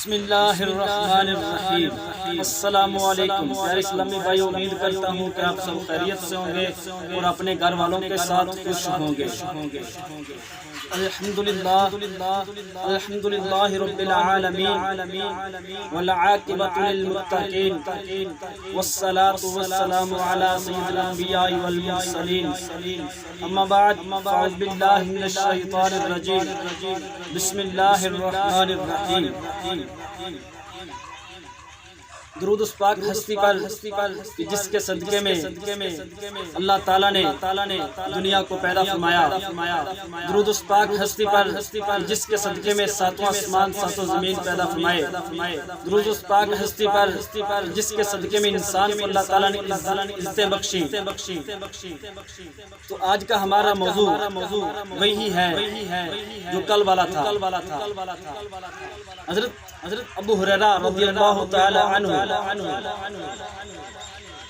بسم اللہ الرحمن الرحیم۔ السلام علیکم پیارے اسلامی بھائی، امید کرتا ہوں کہ آپ سب خیریت سے ہوں گے اور اپنے گھر والوں کے ساتھ خوش ہوں گے۔ الحمدللہ رب العالمین والعاقبۃ للمتقین والصلاة والسلام علی سید الانبیاء والمرسلین، اما بعد فاعوذ باللہ من الشیطان الرجیم، بسم اللہ الرحمن الرحیم۔ درود اس پاک ہستی پر جس کے صدقے میں اللہ تعالیٰ نے دنیا کو پیدا فرمایا۔ درود اس پاک ہستی پر جس کے صدقے میں ساتواں آسمان ساتوں زمین پیدا فرمائے۔ درود اس پاک ہستی پر جس کے صدقے میں انسان کو اللہ تعالیٰ نے عزتیں بخشی۔ تو آج کا ہمارا موضوع وہی ہے جو کل والا تھا۔ حضرت ابو ہریرہ رضی اللہ تعالی عنہ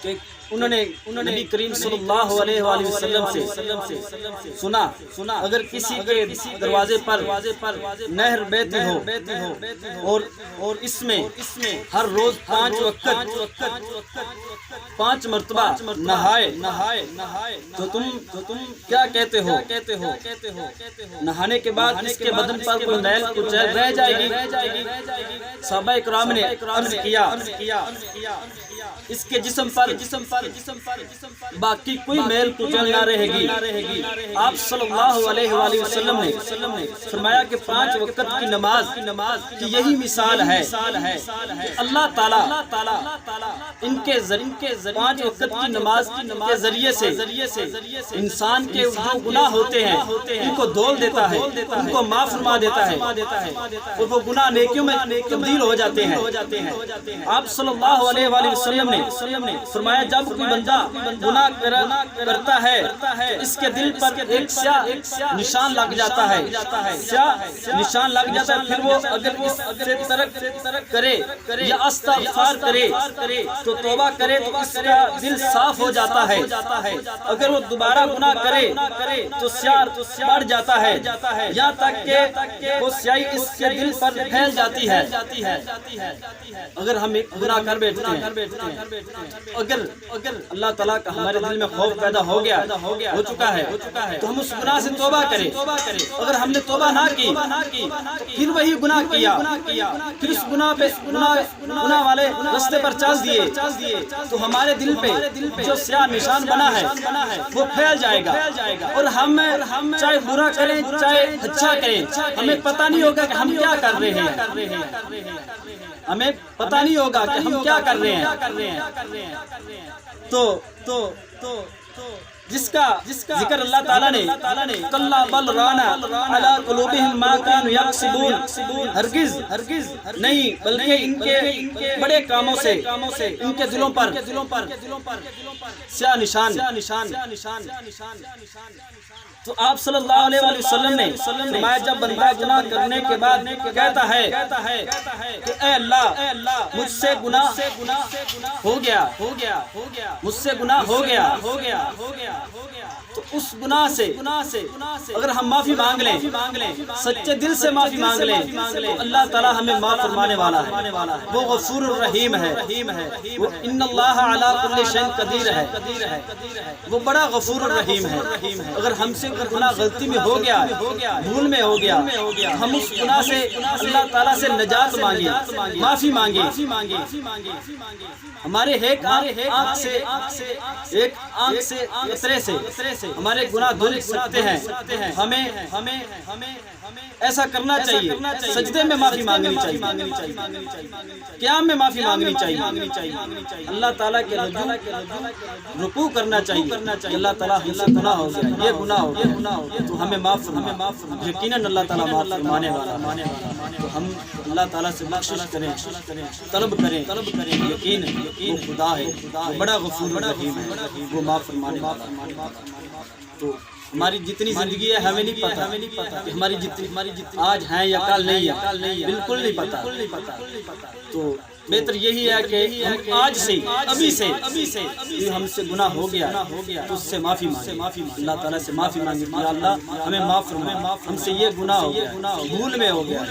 کہ انہوں نے نبی کریم صلی اللہ علیہ وآلہ وسلم سے سنا اگر کسی کے دروازے پر نہر بہتی ہو اور اس میں ہر روز 5 وقت 5 مرتبہ نہائے تو تم کیا کہتے ہو؟ نہانے کے بعد اس کے بدن پر کوئی میل کچیل رہ جائے گی؟ صحابہ کرام نے عرض کیا اس کے جسم پر باقی کوئی میل کچیل نہ رہے گی۔ آپ صلی اللہ علیہ وآلہ وسلم نے فرمایا کہ 5 وقت کی نماز کی یہی مثال ہے۔ اللہ تعالیٰ ان کے 5 وقت کی نماز کے ذریعے سے انسان کے جو گناہ ہوتے ہیں ان کو دھول دیتا ہے، ان کو معاف فرما دیتا ہے اور وہ گناہ نیکیوں میں تبدیل ہو جاتے ہیں۔ آپ صلی اللہ علیہ وآلہ وسلم نے فرمایا جب کوئی بندہ گناہ کرتا ہے تو اس کے دل پر ایک سیاہ نشان لگ جاتا ہے، پھر وہ اگر اس سے ترک کرے یا استغفار کرے تو توبہ کرے تو اس کا دل صاف ہو جاتا ہے۔ اگر وہ دوبارہ گناہ کرے تو سیاہ بڑھ جاتا ہے، یہاں تک کہ وہ سیاہی اس کے دل پر پھیل جاتی ہے۔ اگر ہم ایک گناہ کر بیٹھتے ہیں، اگر اللہ تعالیٰ کا ہمارے دل میں خوف پیدا ہو چکا ہے تو ہم اس گناہ سے توبہ کریں۔ اگر ہم نے توبہ نہ کی پھر وہی گناہ کیا، پھر اس گناہ والے رستے پر چل دیے تو ہمارے دل پہ جو سیاہ نشان بنا ہے وہ پھیل جائے گا اور ہم چاہے برا کریں چاہے اچھا کریں ہمیں پتہ نہیں ہوگا کہ ہم کیا کر رہے ہیں، ہمیں پتہ نہیں ہوگا کہ ہم کیا کر رہے ہیں۔ تو جس کا ذکر اللہ تعالیٰ نے کلا بل رانا علی قلوبہم ما کانوا یکسبون، ہرگز نہیں بلکہ ان کے بڑے کاموں سے ان کے دلوں پر سیاہ نشان۔ تو آپ صلی اللہ علیہ وآلہ وسلم نے فرمایا جب بندہ گناہ کرنے کے بعد کہتا ہے کہ اے اللہ مجھ سے گناہ ہو گیا، مجھ سے گناہ ہو گیا، تو اس گناہ سے اگر ہم معافی مانگ لیں، سچے دل سے معافی مانگ لیں تو اللہ تعالیٰ ہمیں معاف فرمانے والا ہے۔ وہ غفور الرحیم ہے، وہ ان اللہ علی کل شیء قدیر ہے، وہ بڑا غفور الرحیم ہے۔ اگر ہم سے گناہ غلطی میں ہو گیا، بھول میں ہو گیا، ہم اس گناہ سے اللہ تعالیٰ سے نجات مانگے، معافی مانگے۔ ہمارے ایک آنکھ سے قطرے سے ہمارے گناہ دھل سکتے ہیں۔ ہمیں ایسا کرنا چاہیے، سجدے میں معافی مانگنی چاہیے، قیام میں معافی مانگنی چاہیے، اللہ تعالیٰ کے رکوع کرنا چاہیے۔ اللہ تعالیٰ ہم سے گناہ ہو گیا، یہ گناہ ہو گیا تو ہمیں معاف یقیناً اللہ تعالیٰ معاف فرمانے والا۔ تو ہم اللہ تعالیٰ سے بخشش کریں، طلب کریں، یقین وہ خدا ہے، وہ بڑا غفور رحیم ہے، وہ معاف فرمانے والا۔ تو ہماری جتنی زندگی ہے ہمیں نہیں پتا کہ ہماری جتنی آج ہیں یا کل نہیں ہے، بالکل نہیں پتا۔ تو بہتر یہی ہے کہ ہم آج سے ابھی سے ہم سے گناہ ہو گیا تو اس سے معافی مانگیں، اللہ تعالیٰ سے معافی مانگیں کہ یا اللہ ہمیں معاف فرما، ہم سے یہ گناہ ہو گیا، بھول میں ہو گیا،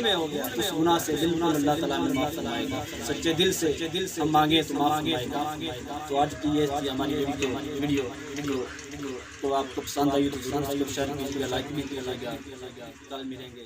اس گناہ سے بالکل اللہ تعالیٰ ہمیں معاف فرمائے گا، سچے دل سے ہم مانگیں تو معاف فرمائے گا۔ تو آج کی یہ تھی ہماری ویڈیو، تو آپ کو پسند آئی تو ضرور شیئر کیجیے گا، لائک بھی کیجیے گا۔ کل ملیں گے۔